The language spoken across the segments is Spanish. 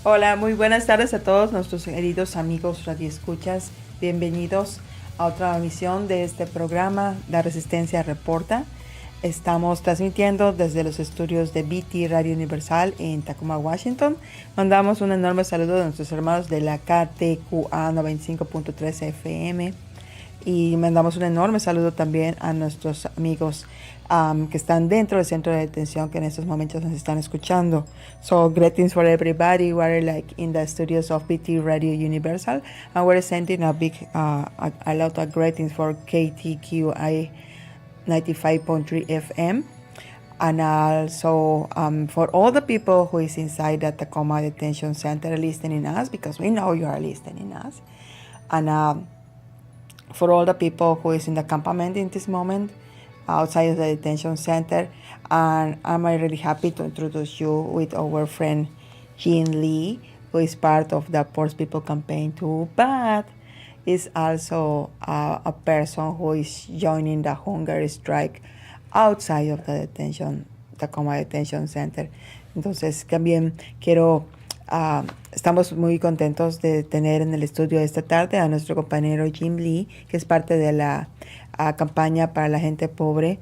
Hola, muy buenas tardes a todos nuestros queridos amigos radioescuchas. Bienvenidos a otra emisión de este programa, La Resistencia Reporta. Estamos transmitiendo desde los estudios de BT Radio Universal en Tacoma, Washington. Mandamos un enorme saludo a nuestros hermanos de la KTQA 95.3 FM. Y mandamos un enorme saludo también a nuestros amigos que están dentro del centro de detención que en estos momentos nos están escuchando. So greetings for everybody. We're like in the studios of BT Radio Universal, and we're sending a big a lot of greetings for KTQI 95.3 FM, and also for all the people who is inside the Tacoma Detention Center listening us, because we know you are listening us, and for all the people who is in the campament in this moment, outside of the detention center. And I'm really happy to introduce you with our friend Jin Lee, who is part of the Poor People campaign too, but is also a person who is joining the hunger strike outside of the Tacoma Detention Center. Entonces también estamos muy contentos de tener en el estudio esta tarde a nuestro compañero Jin Lee, que es parte de la campaña para la gente pobre,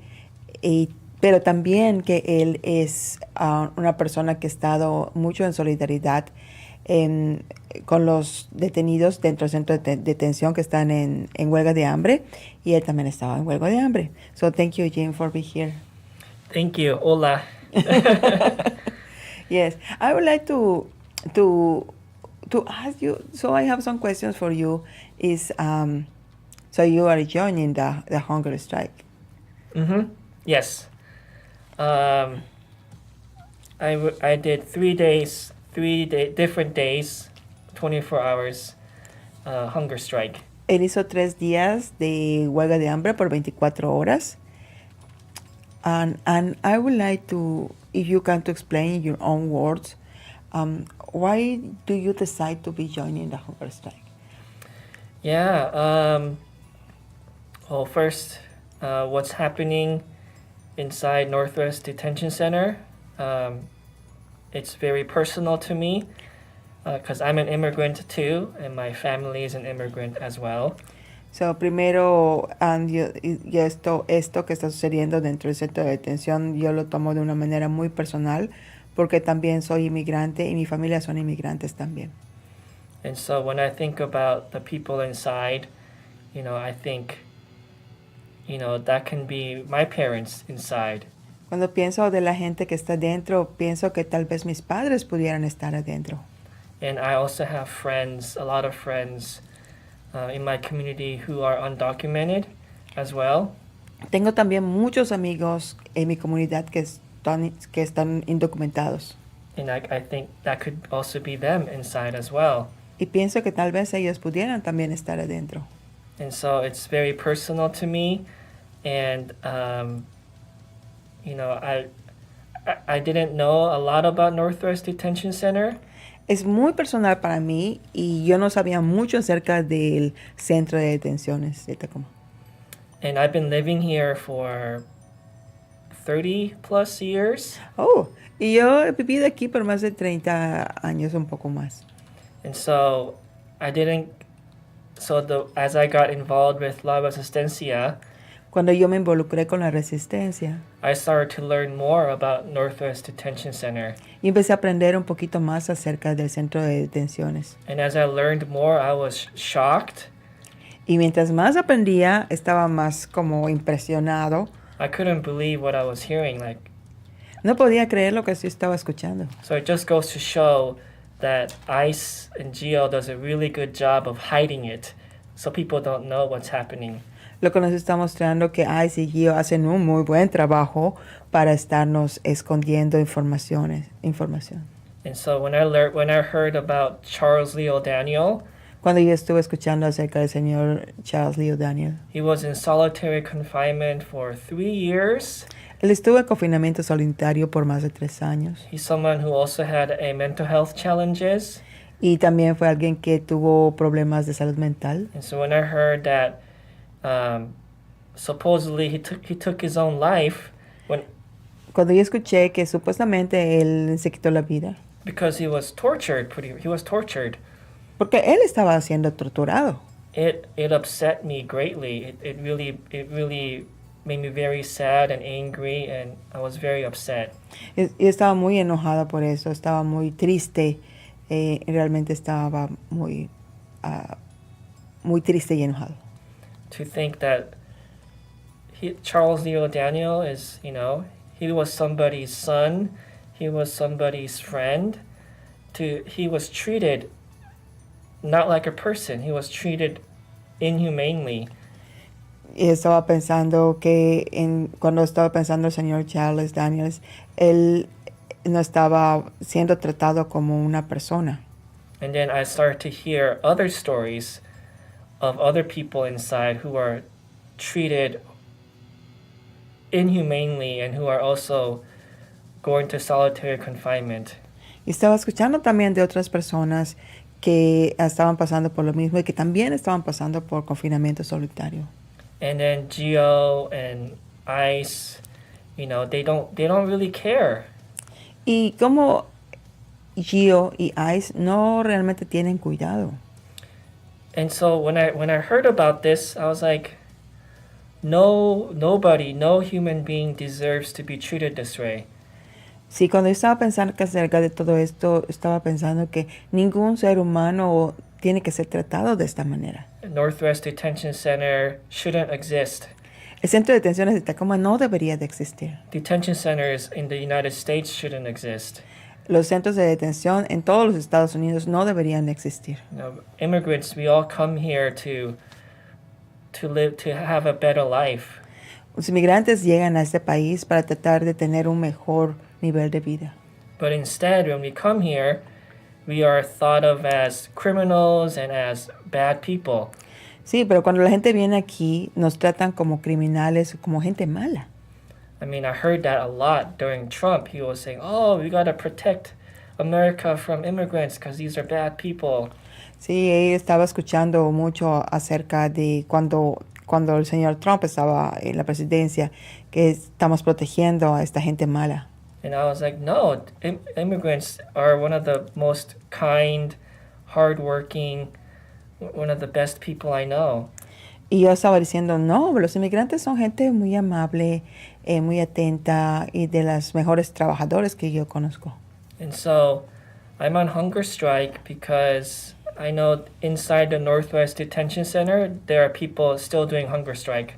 pero también que él es una persona que ha estado mucho en solidaridad con los detenidos dentro del centro de detención que están en huelga de hambre, y él también estaba en huelga de hambre. So thank you, Jim, for being here. Thank you. Hola. Yes, I would like to ask you. So I have some questions for you. So you are joining the hunger strike? Mm-hmm. Yes. I did 3 days, different days, 24 hours hunger strike. Él hizo 3 días de huelga de hambre por 24 horas. And I would like to, if you can, to explain in your own words, why do you decide to be joining the hunger strike? Yeah. Well, first, what's happening inside Northwest Detention Center, it's very personal to me because I'm an immigrant too, and my family is an immigrant as well. So, primero, esto que está sucediendo dentro del centro de detención, yo lo tomo de una manera muy personal, porque también soy inmigrante y mi familia son inmigrantes también. And so when I think about the people inside, I think, that can be my parents inside. Cuando pienso de la gente que está dentro, pienso que tal vez mis padres pudieran estar adentro. And I also have friends, a lot of friends in my community who are undocumented as well. Tengo también muchos amigos en mi comunidad que están indocumentados. And I think that could also be them inside as well. Y pienso que tal vez ellos pudieran también estar adentro. And so it's very personal to me. And, I didn't know a lot about Northwest Detention Center. Es muy personal para mí y yo no sabía mucho acerca del centro de detenciones de Tacoma. And I've been living here for 30 plus years. Oh, y yo he vivido aquí por más de 30 años, un poco más. And so as I got involved with La Resistencia, cuando yo me involucré con la Resistencia, I started to learn more about Northwest Detention Center. Y empecé a aprender un poquito más acerca del centro de detenciones. And as I learned more, I was shocked. Y mientras más aprendía, estaba más como impresionado. I couldn't believe what I was hearing. No podía creer lo que yo estaba escuchando. So it just goes to show that ICE and GEO does a really good job of hiding it, so people don't know what's happening. Lo que nos está mostrando que ICE y GEO hacen un muy buen trabajo para estarnos escondiendo información. And so when I heard about Charles Leo Daniel, cuando yo estuve escuchando acerca del señor Charles Leo Daniel, he was in solitary confinement for 3 years. Él estuvo en confinamiento solitario por más de 3 años. He's someone who also had a mental health challenges. Y también fue alguien que tuvo problemas de salud mental. And so when I heard that supposedly he took his own life, cuando yo escuché que supuestamente él se quitó la vida, Because he was tortured. He was tortured. Porque él estaba siendo torturado. It upset me greatly. It really made me very sad and angry, and I was very upset. Y estaba muy enojada por eso, estaba muy triste, realmente estaba muy triste y enojado. To think that Charles Leo Daniel is, he was somebody's son, he was somebody's friend. He was treated not like a person, he was treated inhumanely. Y estaba pensando que cuando estaba pensando el señor Charles Daniels, él no estaba siendo tratado como una persona. And then I started to hear other stories of other people inside who are treated inhumanely and who are also going to solitary confinement. Y estaba escuchando también de otras personas que estaban pasando por lo mismo y que también estaban pasando por confinamiento solitario. And then Geo and Ice, they don't really care. Y como Gio y Ice no realmente tienen cuidado. And so when I heard about this, I was like, no human being deserves to be treated this way. Sí, cuando yo estaba pensando acerca de todo esto, estaba pensando que ningún ser humano tiene que ser tratado de esta manera. Northwest Detention Center shouldn't exist. El centro de detenciones de Tacoma no debería de existir. Detention centers in the United States shouldn't exist. Los centros de detención en todos los Estados Unidos no deberían de existir. Immigrants, we all come here to live, to have a better life. Los inmigrantes llegan a este país para tratar de tener un mejor nivel de vida. But instead, when we come here, we are thought of as criminals and as bad people. Sí, pero cuando la gente viene aquí, nos tratan como criminales, como gente mala. I mean, I heard that a lot during Trump. He was saying, oh, we got to protect America from immigrants because these are bad people. Sí, estaba escuchando mucho acerca de cuando el señor Trump estaba en la presidencia, que estamos protegiendo a esta gente mala. And I was like, no, immigrants are one of the most kind, hardworking, one of the best people I know. Y yo estaba diciendo, no, los inmigrantes son gente muy amable, muy atenta y de las mejores trabajadores que yo conozco. And so I'm on hunger strike because I know inside the Northwest Detention Center, there are people still doing hunger strike.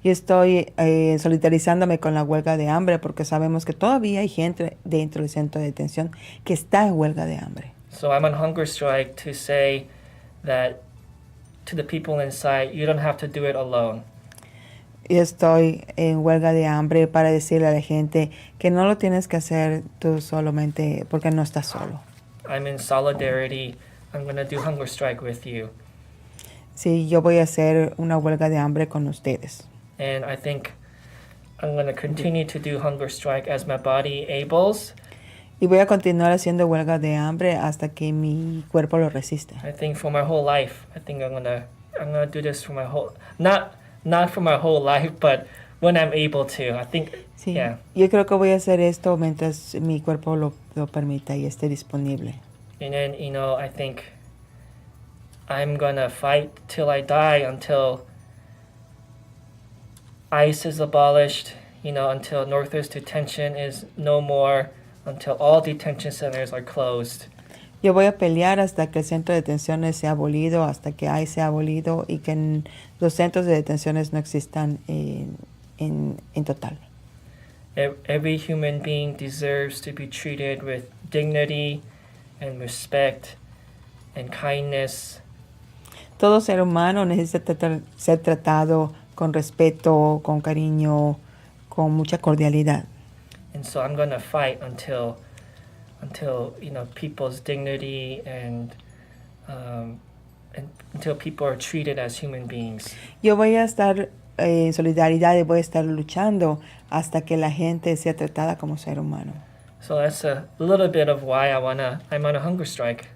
Y estoy solidarizándome con la huelga de hambre porque sabemos que todavía hay gente dentro del centro de detención que está en huelga de hambre. So I'm on hunger strike to say that to the people inside, you don't have to do it alone. Y estoy en huelga de hambre para decirle a la gente que no lo tienes que hacer tú solamente porque no estás solo. I'm in solidarity. I'm going to do hunger strike with you. Sí, yo voy a hacer una huelga de hambre con ustedes. And I think I'm going to continue to do hunger strike as my body ables. Y voy a continuar haciendo huelga de hambre hasta que mi cuerpo lo resista. I think for my whole life. I think I'm gonna do this for my whole not for my whole life, but when I'm able to. I think Sí, yeah. Yo creo que voy a hacer esto mientras mi cuerpo lo permita y esté disponible. And then, I think I'm gonna fight till I die until ICE is abolished, until Northwest Detention is no more, until all detention centers are closed. Yo voy a pelear hasta que el centro de detenciones sea abolido, hasta que ICE sea abolido y que los centros de detenciones no existan en total. Every human being deserves to be treated with dignity and respect and kindness. Todo ser humano necesita ser tratado con respeto, con cariño, con mucha cordialidad. And so I'm going to fight until people's dignity and until people are treated as human beings. Yo voy a estar en solidaridad y voy a estar luchando hasta que la gente sea tratada como ser humano. So that's a little bit of why I'm on a hunger strike.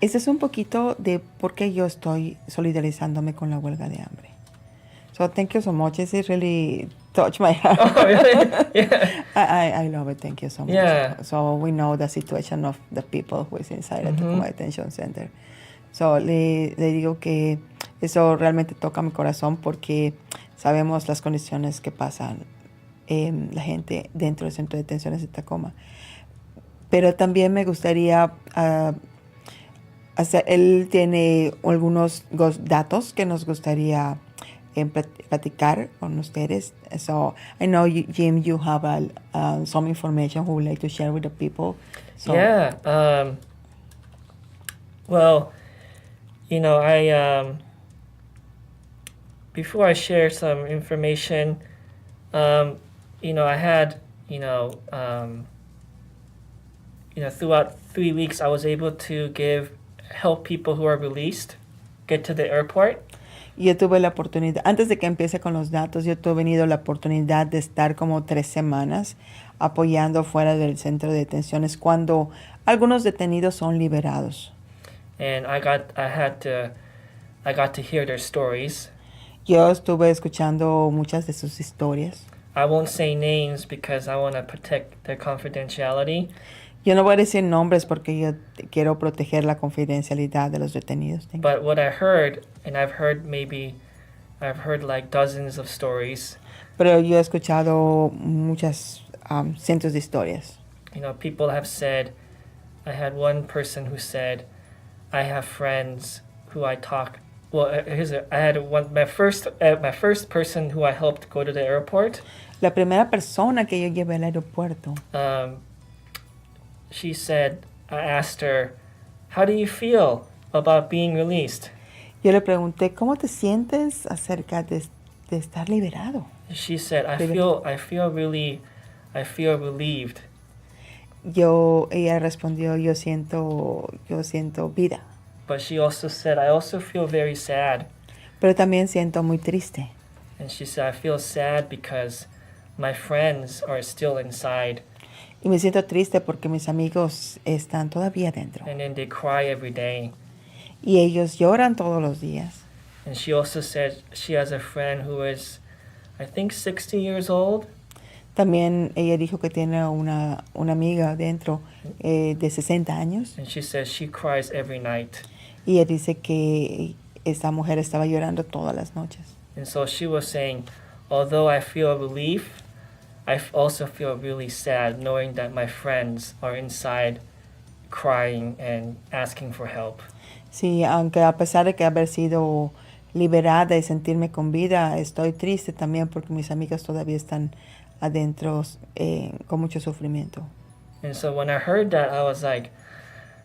Este es un poquito de por qué yo estoy solidarizándome con la huelga de hambre. So thank you so much. This is really touch my heart. Oh, really? Yeah. I love it. Thank you so much. Yeah. So we know the situation of the people who is inside the Tacoma Detention Center. So le digo que eso realmente toca mi corazón porque sabemos las condiciones que pasan la gente dentro del centro de detenciones de Tacoma. Pero también me gustaría él tiene algunos datos que nos gustaría platicar con ustedes. So I know Jim, you have some information who would like to share with the people. So, yeah. Well, I before I share some information, I had, throughout 3 weeks, I was able to help people who are released get to the airport. Yo tuve la oportunidad, antes de que empiece con los datos, yo tuve la oportunidad de estar como 3 semanas apoyando fuera del centro de detenciones cuando algunos detenidos son liberados. And I got to hear their stories. Yo estuve escuchando muchas de sus historias. I won't say names because I want to protect their confidentiality. Yo no voy a decir nombres porque yo quiero proteger la confidencialidad de los detenidos. But what I heard, and I've heard like dozens of stories. Pero yo he escuchado muchas cientos de historias. People have said, I had one person who said, I have friends who I talk. Well, I had my first person who I helped go to the airport. La primera persona que yo llevé al aeropuerto. She said, I asked her, how do you feel about being released? Yo le pregunté, ¿cómo te sientes acerca de estar liberado? She said, I feel relieved. Ella respondió, yo siento vida. But she also said, I also feel very sad. Pero también siento muy triste. And she said, I feel sad because my friends are still inside. Y me siento triste porque mis amigos están todavía dentro. And then they cry every day. Y ellos lloran todos los días. And she also said she has a friend who is, I think, 60 years old. También ella dijo que tiene una amiga dentro de 60 años. And she says she cries every night. Y ella dice que esta mujer estaba llorando todas las noches. And so she was saying, although I feel relief, I also feel really sad knowing that my friends are inside crying and asking for help. Sí, aunque a pesar de que haber sido liberada y sentirme con vida, estoy triste también porque mis amigas todavía están adentro con mucho sufrimiento. And so when I heard that, I was like,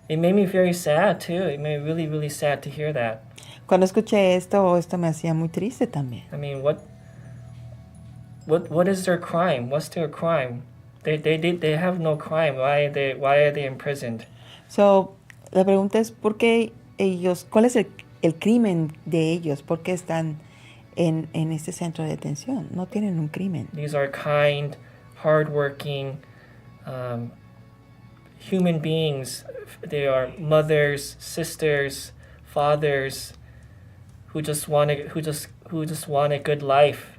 it made me very sad too. It made me really, really sad to hear that. Cuando escuché esto me hacía muy triste también. I mean, what is their crime? What's their crime? They have no crime. Why are they imprisoned? So, la pregunta es ¿por qué cuál es el crimen de ellos? ¿Por qué están en este centro de detención? No tienen un crimen. These are kind, hardworking, human beings. They are mothers, sisters, fathers, who just want a good life.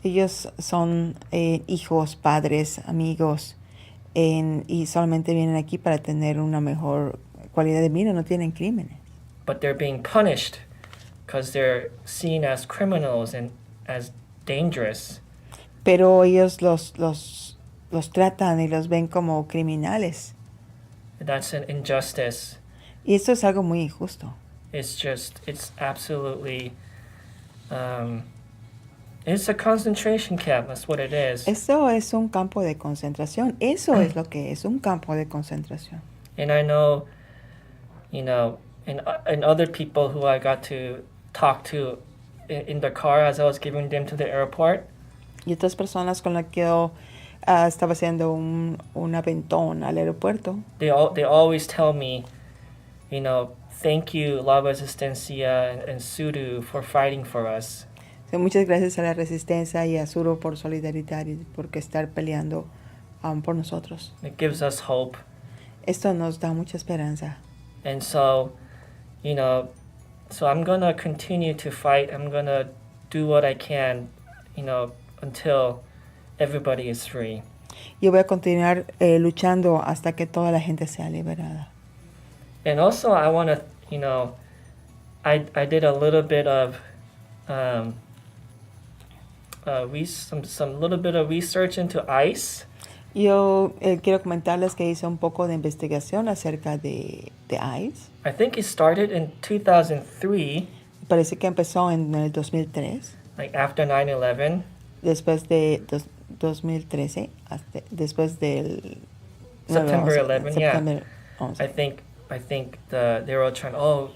Ellos son hijos, padres, amigos, y solamente vienen aquí para tener una mejor calidad de vida, no tienen crímenes. But they're being punished because they're seen as criminals and as dangerous. Pero ellos los tratan y los ven como criminales. That's an injustice. Y esto es algo muy injusto. It's absolutely, it's a concentration camp, that's what it is. Eso es un campo de concentración. Eso es lo que es, un campo de concentración. And I know, and other people who I got to talk to in the car as I was giving them to the airport. Y otras personas con las que yo estaba haciendo un aventón al aeropuerto. They always tell me, thank you, La Resistencia and Suru for fighting for us. So, muchas gracias a la Resistencia y a Suru por solidaridad y por estar peleando por nosotros. It gives us hope. Esto nos da mucha esperanza. And so, so I'm going to continue to fight. I'm going to do what I can, until everybody is free. Yo voy a continuar luchando hasta que toda la gente sea liberada. And also, I want to, I did a little bit of some little bit of research into ICE. Yo quiero comentarles que hice un poco de investigación acerca de ICE. I think it started in 2003. Parece que empezó en el 2003. Like after 9/11. Después de 2013, después del September 11, September yeah. 11. I think they were trying. Oh,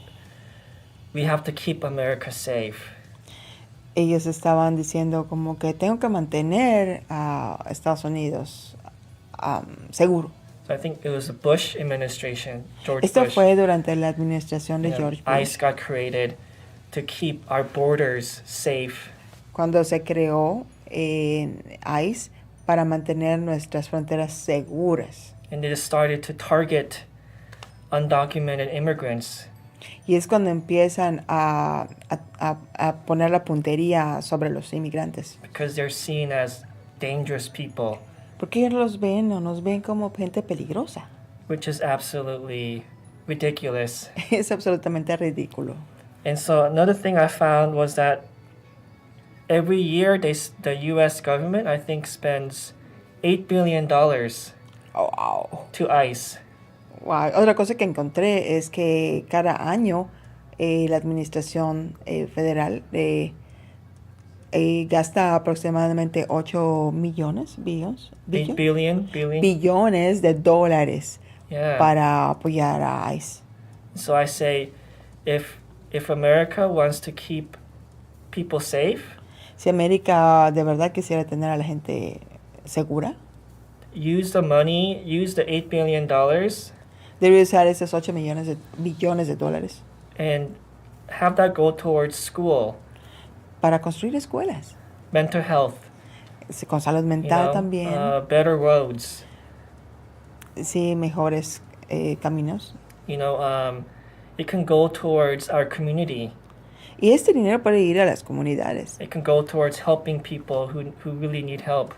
we have to keep America safe. Ellos estaban diciendo como que tengo que mantener a Estados Unidos seguro. So I think it was the Bush administration, George Esto Bush. fue durante la administración de George Bush. ICE got created to keep our borders safe. Cuando se creó ICE para mantener nuestras fronteras seguras. And they started to target undocumented immigrants. Y es cuando empiezan a poner la puntería sobre los inmigrantes. Because they're seen as dangerous people. Porque ellos los ven o nos ven como gente peligrosa. Which is absolutely ridiculous. Es absolutamente ridículo. And so another thing I found was that every year the U.S. government, I think, spends $8 billion Oh, wow. to ICE. Wow. Otra cosa que encontré es que cada año la administración federal gasta aproximadamente 8 millones, billones de dólares para apoyar a ICE. So I say, if America wants to keep people safe, si América de verdad quisiera tener a la gente segura, use the $8 billion, debe usar esos 8 billones de dólares and have that go towards school, para construir escuelas, mental health, con salud mental también, better roads, sí, mejores caminos. It can go towards our community. Y este dinero puede ir a las comunidades. It can go towards helping people who really need help.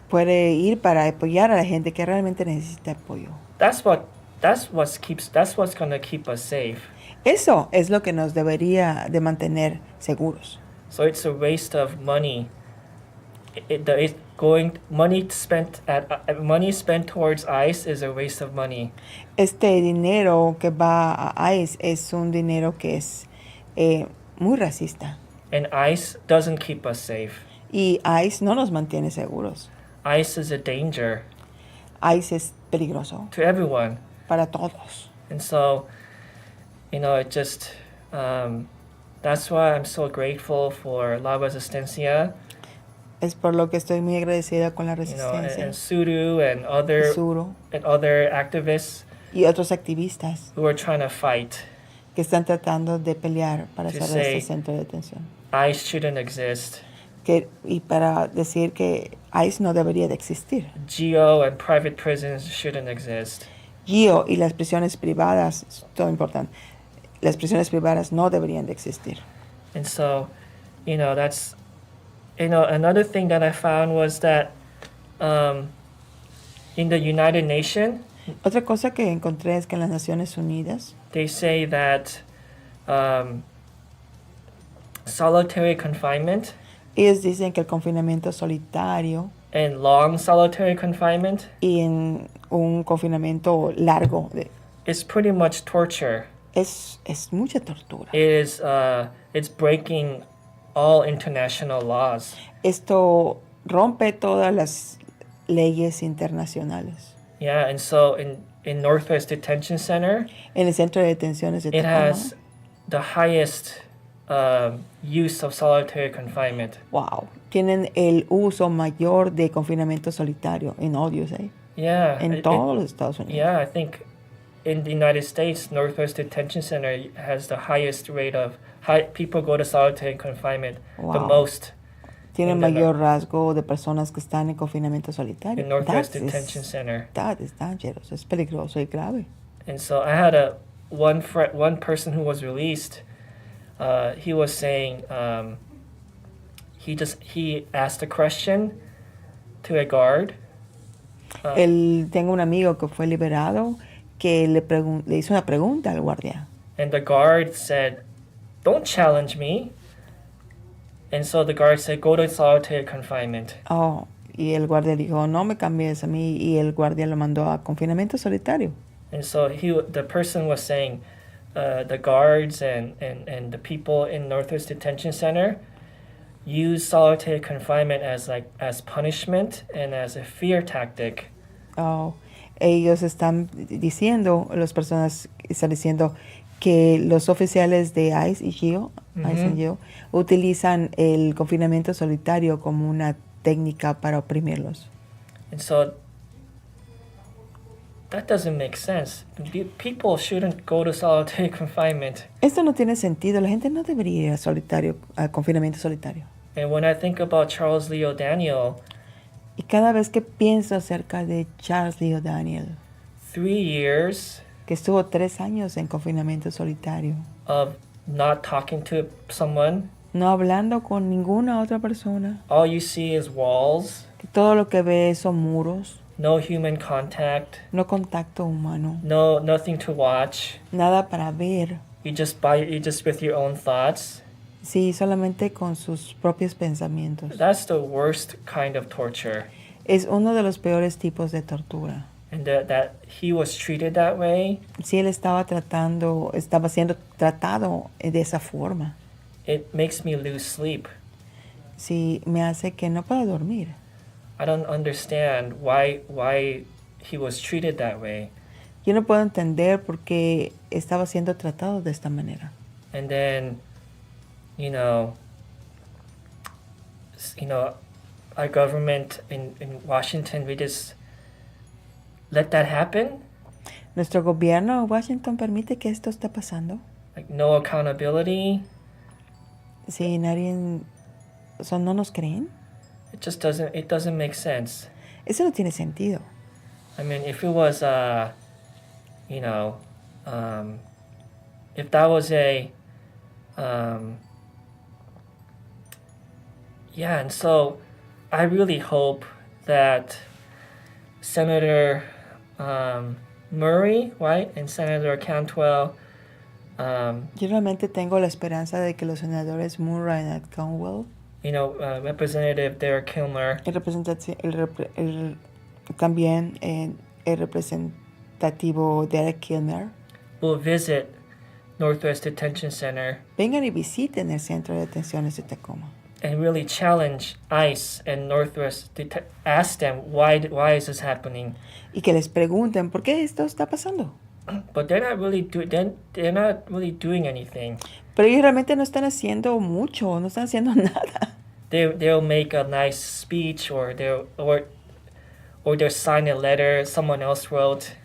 Puede ir para apoyar a la gente que realmente necesita apoyo. That's what's going to keep us safe. Eso es lo que nos debería de mantener seguros. So it's a waste of money. Money spent towards ICE is a waste of money. Este dinero que va a ICE es un dinero que es muy racista. And ICE doesn't keep us safe. Y ICE no nos mantiene seguros. ICE is a danger. ICE es peligroso. To everyone. Para todos. And so, it just, that's why I'm so grateful for La Resistencia. Es por lo que estoy muy agradecida con la Resistencia. And Suru and other activists. Y otros activistas. Who are trying to fight. Que están tratando de pelear para cerrar este centro de detención. ICE shouldn't exist. Y para decir que ICE no debería de existir. GEO and private prisons shouldn't exist. GEO y las prisiones privadas, es todo importante. Las prisiones privadas no deberían de existir. And so, that's, another thing that I found was that in the United Nations, otra cosa que encontré es que en las Naciones Unidas, they say that solitary confinement, ellos dicen que el confinamiento solitario and long solitary confinement y en un confinamiento largo is pretty much torture. Es mucha tortura. It's breaking all international laws. Esto rompe todas las leyes internacionales. Yeah, and so in Northwest Detention Center, en el centro de detenciones de Tacoma, it has the highest use of solitary confinement. Wow, tienen el uso mayor de confinamiento solitario en odios, Yeah. En todos los Estados Unidos. Yeah, I think in the United States, Northwest Detention Center has the highest rate of people go to solitary confinement. Wow. The most. Tiene mayor rasgo de personas que están en confinamiento solitario. In Northwest Detention Center. That is dangerous. Es peligroso y grave. And so I had one person who was released. He was saying, he asked a question to a guard. Tengo un amigo que fue liberado que le hizo una pregunta al guardia. And the guard said, "Don't challenge me." And so the guard said, "Go to solitary confinement." Oh, y el guardia dijo, no me cambies a mí, y el guardia lo mandó a confinamiento solitario. And so the person was saying, the guards and the people in Northwest Detention Center use solitary confinement as punishment and as a fear tactic. Oh, ellos están diciendo, las personas están diciendo que los oficiales de ICE y GIO, ICE and GIO, utilizan el confinamiento solitario como una técnica para oprimirlos. And so that doesn't make sense. People shouldn't go to solitary confinement. Esto no tiene sentido. La gente no debería ir a confinamiento solitario. And when I think about Charles Lee O'Daniel, y cada vez que pienso acerca de Charles Lee O'Daniel, 3 years que estuvo 3 años en confinamiento solitario, of not talking to someone, no hablando con ninguna otra persona, all you see is walls, que todo lo que ve son muros, no human contact, no contacto humano, nothing to watch. nada para ver. You just with your own thoughts. Sí, solamente con sus propios pensamientos. That's the worst kind of torture. Es uno de los peores tipos de tortura. And that he was treated that way. Sí, él estaba siendo tratado de esa forma. It makes me lose sleep. Sí, me hace que no pueda dormir. I don't understand why he was treated that way. Yo no puedo entender por qué estaba siendo tratado de esta manera. And then, our government in Washington, we just let that happen. Nuestro gobierno en Washington permite que esto esté pasando. Like no accountability. Sí, no nos creen. It just doesn't make sense. Eso no tiene sentido. I mean, if it was, if that was and so I really hope that Senator Murray, right, and Senator Cantwell. Yo realmente tengo la esperanza de que los senadores Murray y Cantwell, Representative Derek Kilmer, también el representativo Derek Kilmer, will visit Northwest Detention Center. Vengan y visiten el centro de detenciones de Tacoma. And really challenge ICE and Northwest. Ask them why is this happening? Y que les pregunten por qué esto está pasando. But they're not really doing anything. Pero ellos realmente no están haciendo mucho, no están haciendo nada. They'll make a nice speech or they'll sign a letter someone else wrote.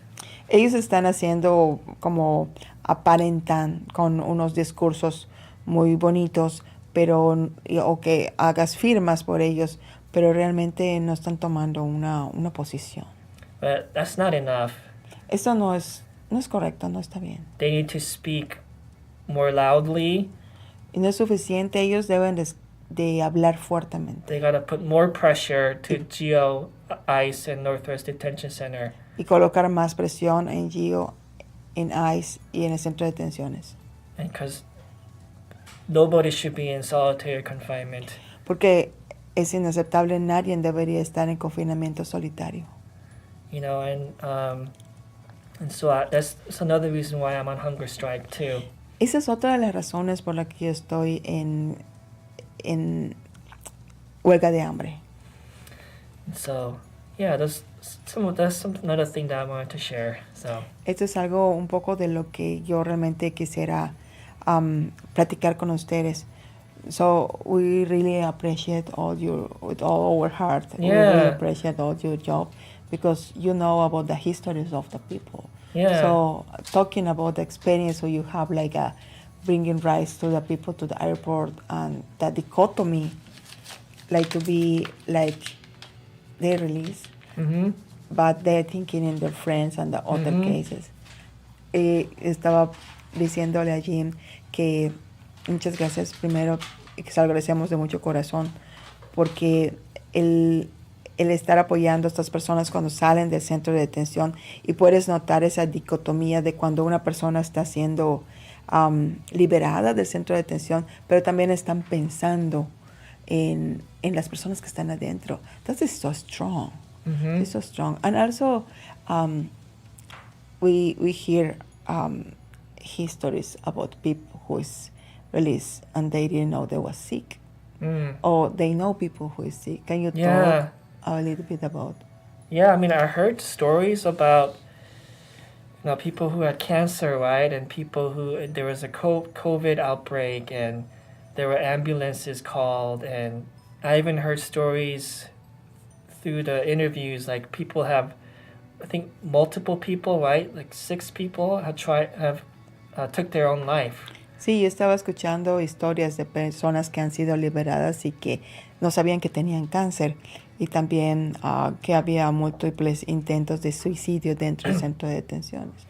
Ellos están haciendo como aparentan con unos discursos muy bonitos, pero o que hagas firmas por ellos, pero realmente no están tomando una posición. But that's not enough. Esto no es correcto, no está bien. They need to speak more loudly. Y no es suficiente, ellos deben de hablar fuertemente. They gotta put more pressure to GEO, ICE, and Northwest Detention Center. Y colocar más presión en GEO, en ICE y en el centro de detenciones. And because nobody should be in solitary confinement. Porque es inaceptable, nadie debería estar en confinamiento solitario. And so that's another reason why I'm on hunger strike too. Esa es otra de las razones por la que yo estoy en huelga de hambre. And so, yeah, that's another thing that I wanted to share. So. Esto es algo un poco de lo que yo realmente quisiera platicar con ustedes. So we really appreciate with all our heart. Yeah. We really appreciate all your job because you know about the histories of the people. Yeah. So talking about the experience you have, like bringing rice to the people to the airport, and the dichotomy, like to be like they release, but they're thinking in their friends and the other cases. Estaba diciéndole a Jim que muchas gracias primero, y que se lo agradecemos de mucho corazón porque el estar apoyando a estas personas cuando salen del centro de detención, y puedes notar esa dicotomía de cuando una persona está siendo liberada del centro de detención, pero también están pensando en las personas que están adentro. That is so strong. Mm-hmm. It's so strong. And also, we hear histories about people who is released and they didn't know they were sick. Or they know people who is sick. Can you talk a little bit about? Yeah, I mean, I heard stories about people who had cancer, right? And people who, there was a COVID outbreak and there were ambulances called. And I even heard stories through the interviews, like people have, I think multiple people, right? Like 6 people took their own life. Sí, yo estaba escuchando historias de personas que han sido liberadas y que no sabían que tenían cáncer, y también que había múltiples intentos de suicidio dentro del centro de detenciones.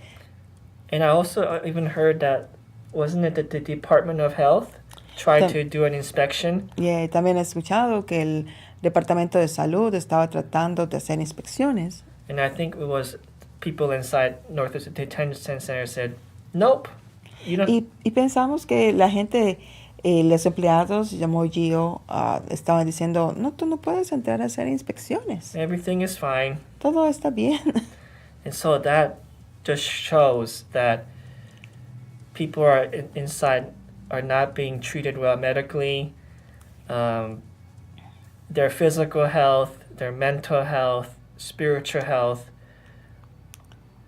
And I also even heard that, wasn't it that the Department of Health tried to do an inspection? Yeah, también he escuchado que el Departamento de Salud estaba tratando de hacer inspecciones. And I think it was people inside Northwest Detention Center said, nope. Y pensamos que la gente, los empleados, llamó Gio, estaban diciendo, no, tú no puedes entrar a hacer inspecciones. Everything is fine. Todo está bien. And so that just shows that people are inside are not being treated well medically. Their physical health, their mental health, spiritual health,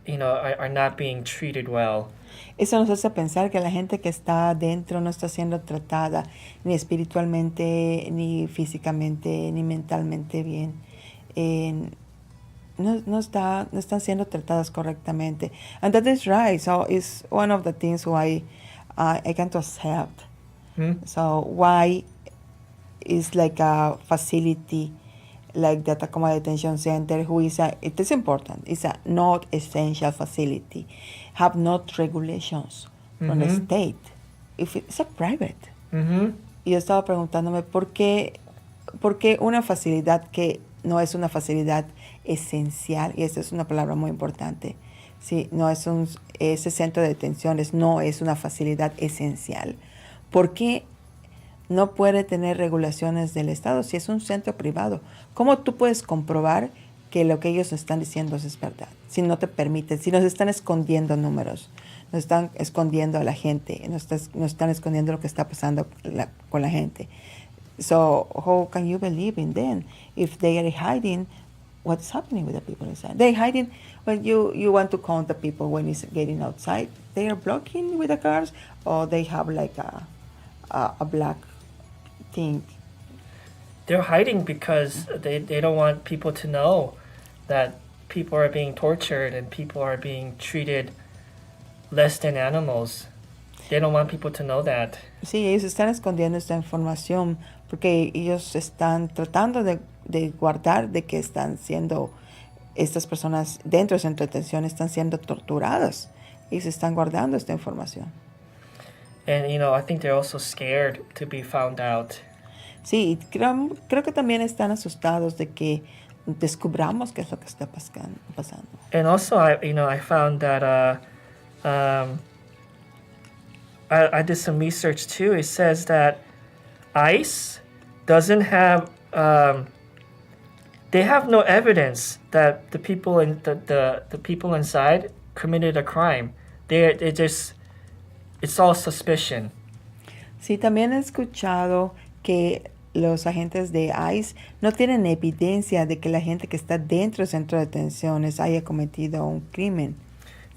are not being treated well. Eso nos hace pensar que la gente que está adentro no está siendo tratada ni espiritualmente, ni físicamente, ni mentalmente bien. No están siendo tratadas correctamente. And that is right. So it's one of the things why I can't accept. So why is like a facility like the Tacoma Detention Center, it is important, it's a not essential facility, have not regulations from the state. If it's a private. Y yo estaba preguntándome por qué una facilidad que no es una facilidad esencial, y esa es una palabra muy importante, sí, ese centro de detenciones no es una facilidad esencial. ¿Por qué no puede tener regulaciones del Estado si es un centro privado? ¿Cómo tú puedes comprobar que lo que ellos están diciendo es verdad? Si no te permiten, si nos están escondiendo números, nos están escondiendo a la gente, nos están escondiendo lo que está pasando con la gente. So how can you believe in them if they are hiding what's happening with the people inside? They're hiding when you want to count the people when it's getting outside. They are blocking with the cars, or they have like a black thing. They're hiding because they don't want people to know that people are being tortured and people are being treated less than animals. They don't want people to know that. Sí, ellos están escondiendo esta información porque ellos están tratando de guardar de que están siendo, estas personas dentro del centro de detención están siendo torturadas, y se están guardando esta información. And, I think they're also scared to be found out. Sí, creo que también están asustados de que descubramos qué es lo que está pasando. And also, I found that I did some research too. It says that ICE doesn't have, they have no evidence that the people in the people inside committed a crime. They just, it's all suspicion. Sí, también he escuchado que los agentes de ICE no tienen evidencia de que la gente que está dentro del centro de detenciones haya cometido un crimen.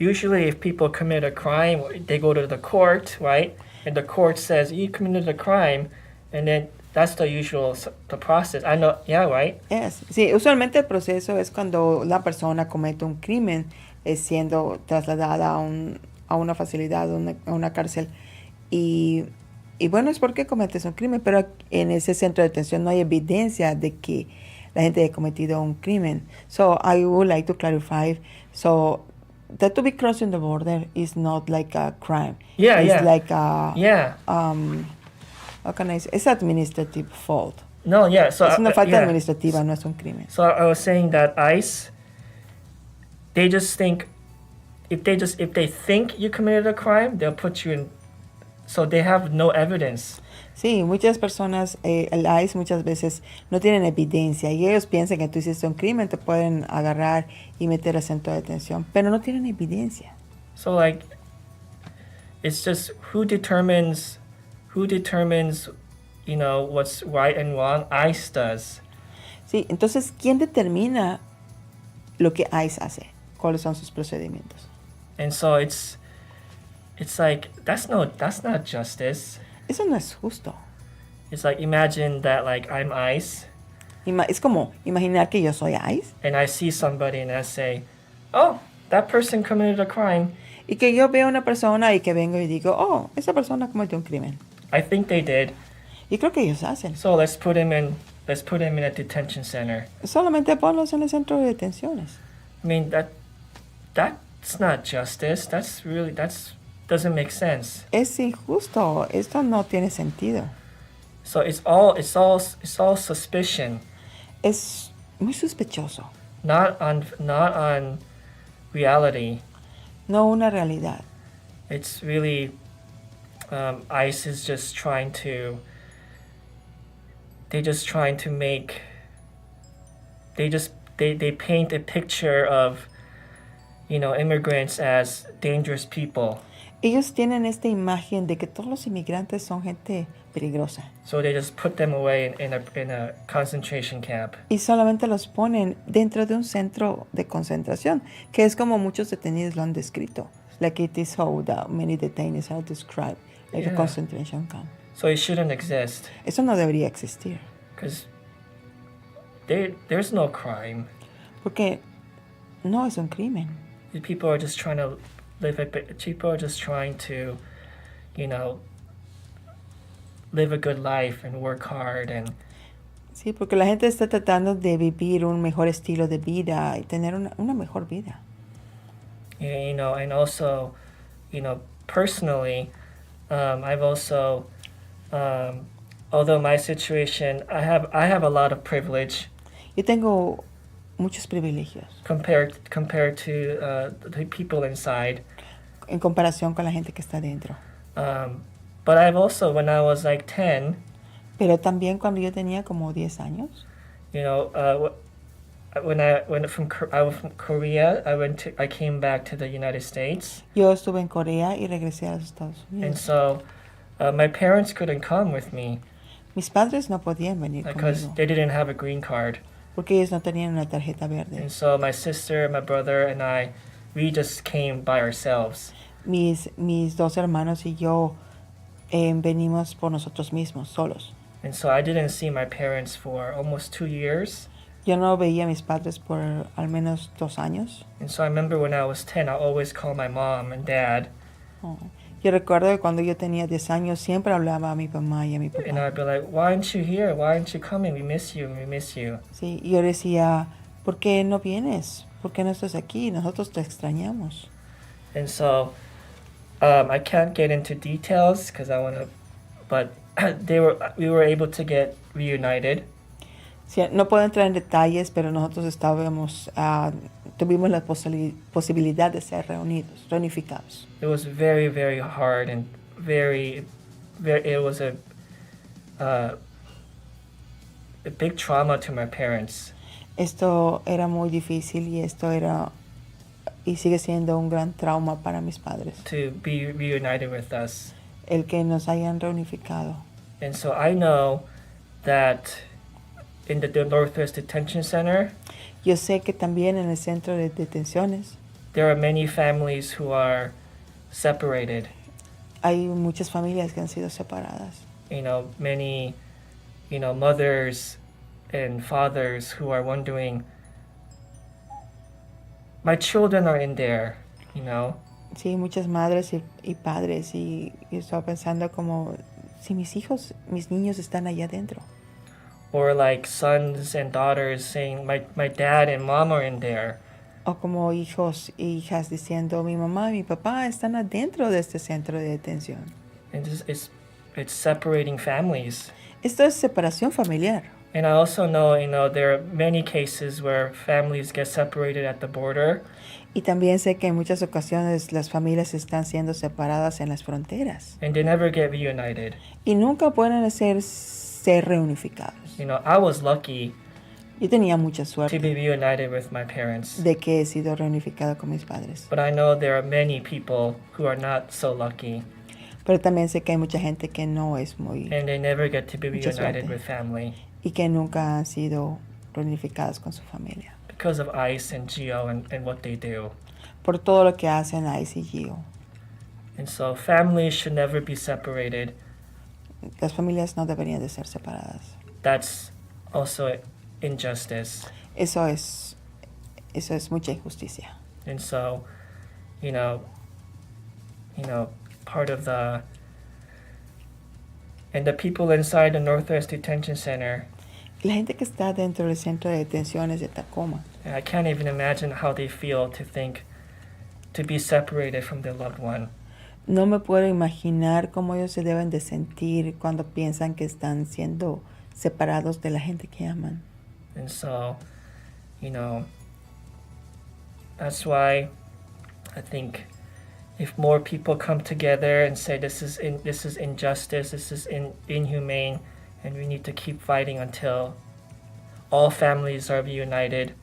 Usually if people commit a crime, they go to the court, right? And the court says, you committed a crime, and then that's the process. I know, yeah, right? Yes. Sí, usualmente el proceso es cuando la persona comete un crimen, es siendo trasladada a una facilidad, a una cárcel, y bueno, es porque cometes un crimen, pero en ese centro de detención no hay evidencia de que la gente haya cometido un crimen. So I would like to clarify, so that to be crossing the border is not like a crime. Yeah, it's yeah. Like a, yeah. How can I say? It's administrative fault. No, yeah. So Es una falta yeah. administrativa, no es un crimen. So I was saying that ICE, they just think, if they think you committed a crime, they'll put you in. So they have no evidence. Sí, muchas personas, el ICE muchas veces no tienen evidencia y ellos piensan que tú hiciste un crimen, te pueden agarrar y meter al centro de detención, pero no tienen evidencia. So like, it's just who determines, you know, what's right and wrong? ICE does. Sí, entonces, ¿quién determina lo que ICE hace? ¿Cuáles son sus procedimientos? And so it's like that's not justice. Eso no es justo. It's like imagine that like I'm ICE Es como imaginar que yo soy ICE and I see somebody and I say, "Oh, that person committed a crime." y que yo veo a una persona y que vengo y digo, oh, esa persona cometió un crimen. I think they did. Y creo que ellos hacen. So let's put him in a detention center. Solamente ponlos en el centro de detenciones. I mean that's not justice. That's doesn't make sense. Es injusto. Esto no tiene sentido. So it's all suspicion. Es muy sospechoso. Not on reality. No una realidad. It's really ICE is just trying to. They paint a picture of, you know, immigrants as dangerous people. Ellos tienen esta imagen de que todos los inmigrantes son gente peligrosa. So they just put them away in a concentration camp. Y solamente los ponen dentro de un centro de concentración, que es como muchos detenidos lo han descrito. Like it is how many detainees are described, like a Yeah. concentration camp. So it shouldn't exist. Eso no debería existir. Because there's no crime. Porque no es un crimen. People are just trying to people are just trying to, you know, live a good life and work hard and. Sí, porque la gente está tratando de vivir un mejor estilo de vida y tener una mejor vida. You know, and also, you know, personally, I've also, although my situation, I have a lot of privilege. Yo tengo muchos privilegios compared to the people inside. en comparación con la gente que está dentro. But I've also, when I was like 10, Pero también cuando yo tenía como 10 años, you know, I was from Korea, I came back to the United States. yo estuve en Corea y regresé a los Estados And Unidos. so my parents couldn't come with me Mis padres no podían venir because conmigo they didn't have a green card. porque ellos no tenían una tarjeta verde. And so my sister, my brother, and we just came by ourselves. Mis dos hermanos y yo venimos por nosotros mismos, solos. And so I didn't see my parents for almost 2 years. Yo no veía a mis padres por al menos 2 años. And so I remember when I was 10, I always called my mom and dad. Oh. Yo recuerdo que cuando yo tenía 10 años siempre hablaba a mi mamá y a mi papá. And I'd be like, why aren't you here? Why aren't you coming? We miss you. We miss you. Sí, y yo decía, ¿por qué no vienes? ¿Por qué no estás aquí? Nosotros te extrañamos. And so I can't get into details because I want to, but we were able to get reunited. Sí, no puedo entrar en detalles, pero nosotros tuvimos la posibilidad de ser reunificados. It was very, very hard and very, it was a big trauma to my parents. Esto era muy difícil y sigue siendo un gran trauma para mis padres. To be reunited with us. El que nos hayan reunificado. And so I know that in the Northwest Detention Center, yo sé que también en el centro de detenciones there are many families who are separated. Hay muchas familias que han sido separadas. You know, many, you know, mothers and fathers who are wondering, my children are in there, you know. Sí, muchas madres y padres y estaba pensando como si mis niños están allá adentro. Or like sons and daughters saying, my dad and mom are in there. O como hijos e hijas diciendo, mi mamá y mi papá están adentro de este centro de detención. And it's separating families. Esto es separación familiar. And I also know, there are many cases where families get separated at the border. Y también sé que en muchas ocasiones las familias están siendo separadas en las fronteras. And they never get reunited. Y nunca pueden ser reunificados. I was lucky Yo tenía mucha to suerte be reunited with my parents. de que he sido reunificado con mis padres. But I know there are many people who are not so lucky. Pero también sé que hay mucha gente que no es muy... And they never get to be Mucha reunited suerte. with family y que nunca han sido reunificadas con su familia. because of ICE and GEO and what they do. Por todo lo que hacen ICE y GEO. And so families should never be separated. Las familias no deberían de ser separadas. That's also injustice. Eso es mucha injusticia. And so, part of and the people inside the Northwest Detention Center, La gente que está dentro del centro de detenciones de Tacoma, I can't even imagine how they feel to be separated from their loved one. no me puedo imaginar cómo ellos se deben de sentir cuando piensan que están siendo separados de la gente que aman. And so, that's why I think if more people come together and say this is injustice, this is inhumane, and we need to keep fighting until all families are reunited.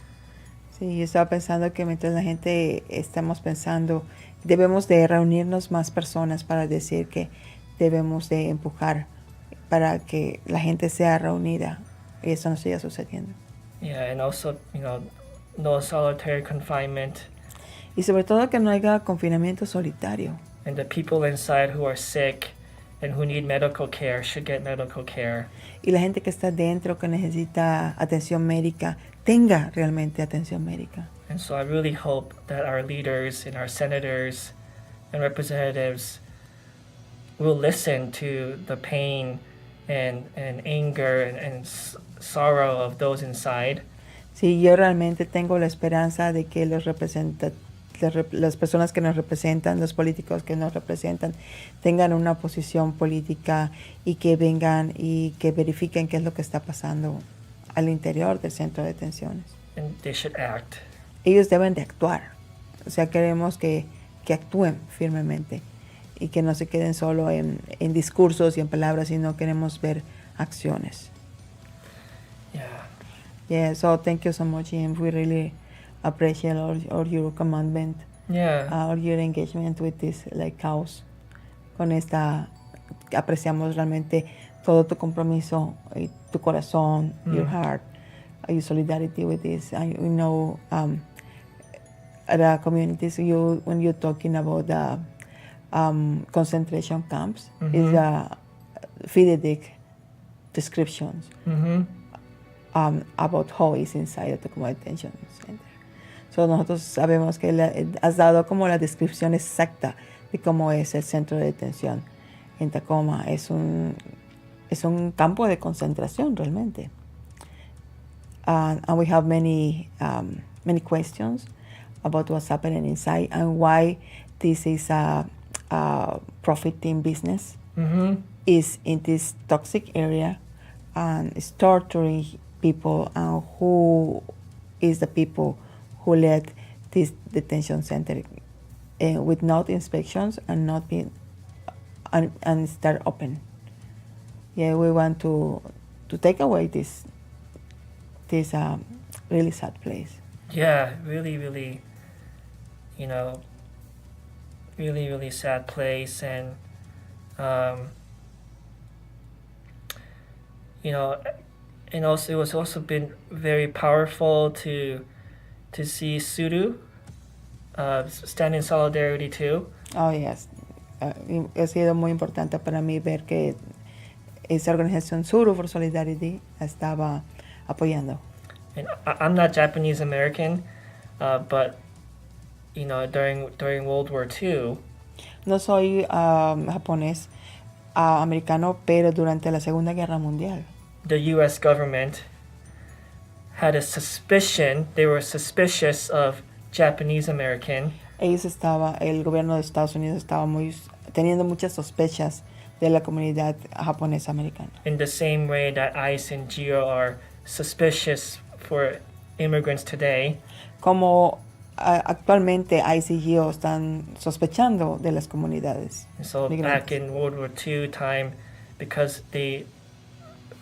Sí, yo estaba pensando que mientras la gente estamos pensando, debemos de reunirnos más personas para decir que debemos de empujar para que la gente sea reunida y eso no siga sucediendo. Yeah, and also, no solitary confinement. Y sobre todo que no haya confinamiento solitario. And the people inside who are sick and who need medical care should get medical care. Y la gente que está dentro, que necesita atención médica, tenga realmente atención médica. And so I really hope that our leaders and our senators and representatives will listen to the pain and anger and sorrow of those inside. Sí, yo realmente tengo la esperanza de que las personas que nos representan, los políticos que nos representan, tengan una posición política y que vengan y que verifiquen qué es lo que está pasando al interior del centro de detenciones. And they should act. Ellos deben de actuar. O sea, queremos que actúen firmemente y que no se queden solo en discursos y en palabras, sino queremos ver acciones. Yeah, so thank you so much, Jim. We really appreciate all your commitment, all your engagement with this cause. Con esta, apreciamos realmente todo tu compromiso, y tu corazón, your heart, your solidarity with this. We know the communities, when you're talking about the concentration camps, is fidedigm descriptions. About how is inside the Tacoma Detention Center. So nosotros sabemos que has dado como la descripción exacta de cómo es el centro de detención en Tacoma. Es un campo de concentración realmente. And we have many questions about what's happening inside and why this is a profiting business is in this toxic area and is torturing people, and who is the people who led this detention center with no inspections and not being and start open. Yeah, we want to take away this really sad place. Yeah, really, really, really, really sad place, and and also it was also been very powerful to see Suru stand in solidarity too. Oh yes, ha sido muy importante para mí ver que esa organización Suru for Solidarity estaba apoyando. And I'm not Japanese American, but during World War II. No soy japonés americano, pero durante la Segunda Guerra Mundial. The U.S. government had a suspicion. They were suspicious of Japanese American. El gobierno de Estados Unidos estaba teniendo muchas sospechas de la comunidad japonesa americana. In the same way that ICE and GEO are suspicious for immigrants today, Como actualmente ICE y GEO están sospechando de las comunidades and so migrantes. back in World War II time, because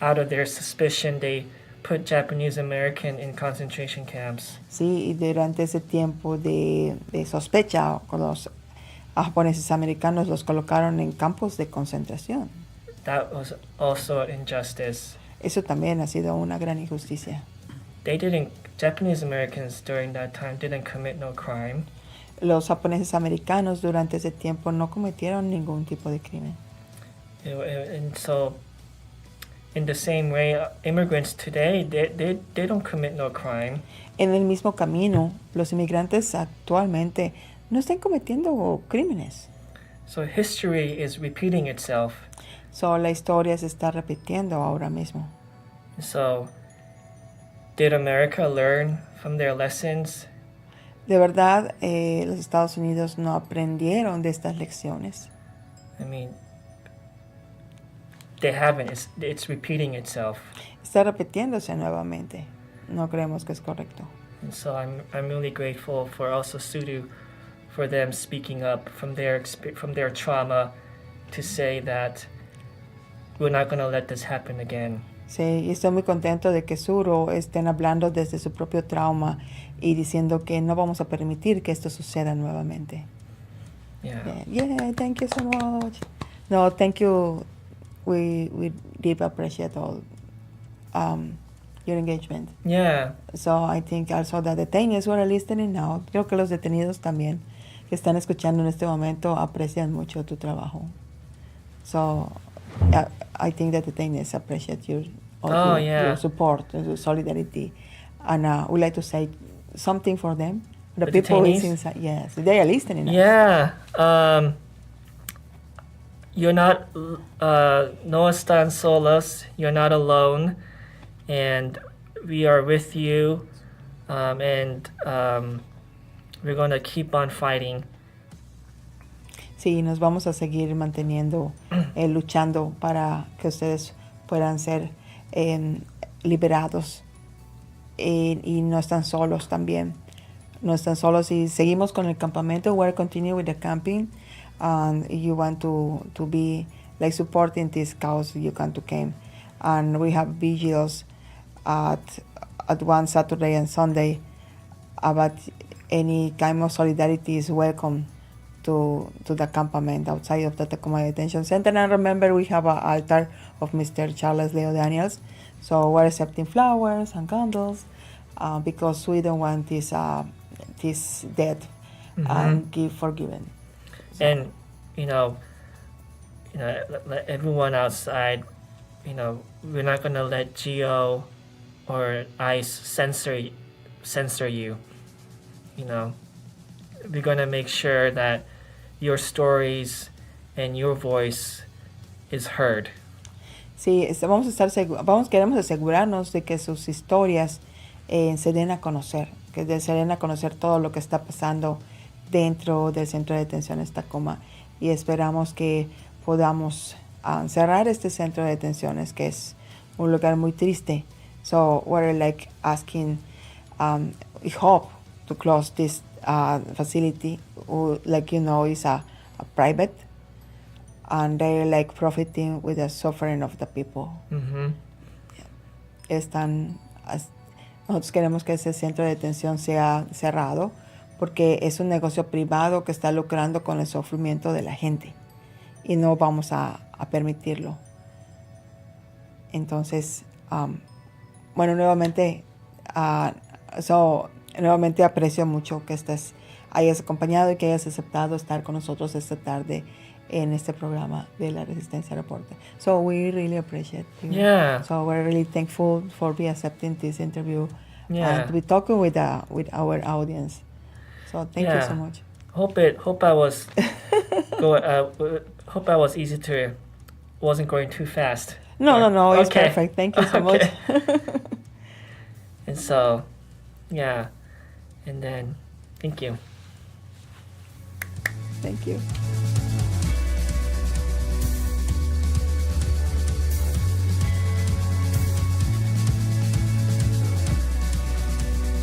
out of their suspicion, they put Japanese American in concentration camps. Sí, y durante ese tiempo de sospecha con los japoneses americanos los colocaron en campos de concentración. That was also an injustice. Eso también ha sido una gran injusticia. Japanese Americans during that time didn't commit no crime. Los japoneses americanos durante ese tiempo no cometieron ningún tipo de crimen. And so, in the same way, immigrants today, they don't commit no crime. En el mismo camino, los inmigrantes actualmente no están cometiendo crímenes. So history is repeating itself. So, la historia se está repitiendo ahora mismo. So, did America learn from their lessons? De verdad, los Estados Unidos no aprendieron de estas lecciones. I mean, they haven't. It's repeating itself. Está repitiéndose nuevamente. No creemos que es correcto. And so I'm really grateful for also Sudu, for them speaking up from their trauma, to say that we're not going to let this happen again. Sí, y estoy muy contento de que Suro estén hablando desde su propio trauma y diciendo que no vamos a permitir que esto suceda nuevamente. Yeah, thank you so much. No, thank you. We deep appreciate all your engagement. Yeah. So I think also the detainees who are listening now, creo que los detenidos también que están escuchando en este momento aprecian mucho tu trabajo. So I think that the detainees appreciate your support, your solidarity, and we'd like to say something for them. The people detainees? is inside, yes, they are listening. Yeah. You're not, no están solos. You're not alone, and we are with you, and we're going to keep on fighting. Sí, nos vamos a seguir manteniendo, luchando para que ustedes puedan ser liberados y no están solos también. No están solos y seguimos con el campamento. We're continuing with the camping. You want to be like supporting this cause, you can to came. And we have vigils at one Saturday and Sunday. But any kind of solidarity is welcome to the campament outside of the Tacoma Detention Center. And remember, we have an altar of Mr. Charles Leo Daniels. So we're accepting flowers and candles because we don't want this death and give forgiven. So. And everyone outside, we're not gonna let GEO or ICE censor you. We're gonna make sure that your stories and your voice is heard. Sí, queremos asegurarnos de que sus historias se den a conocer, se den a conocer todo lo que está pasando dentro del centro de detención Tacoma, y esperamos que podamos cerrar este centro de detenciones, que es un lugar muy triste. So we're like asking, we hope to close this facility, is a private, and they're like profiting with the suffering of the people. Mm-hmm. Nosotros queremos que ese centro de detención sea cerrado porque es un negocio privado que está lucrando con el sufrimiento de la gente y no vamos a permitirlo. Entonces, nuevamente aprecio mucho que hayas acompañado y que hayas aceptado estar con nosotros esta tarde en este programa de la Resistencia Reporte. So we really appreciate you. Yeah. So we're really thankful for accepting this interview and to be talking with our audience. So thank you so much. Hope I was hope I was wasn't going too fast. No, it's perfect. Thank you so much. And so, and then thank you. Thank you.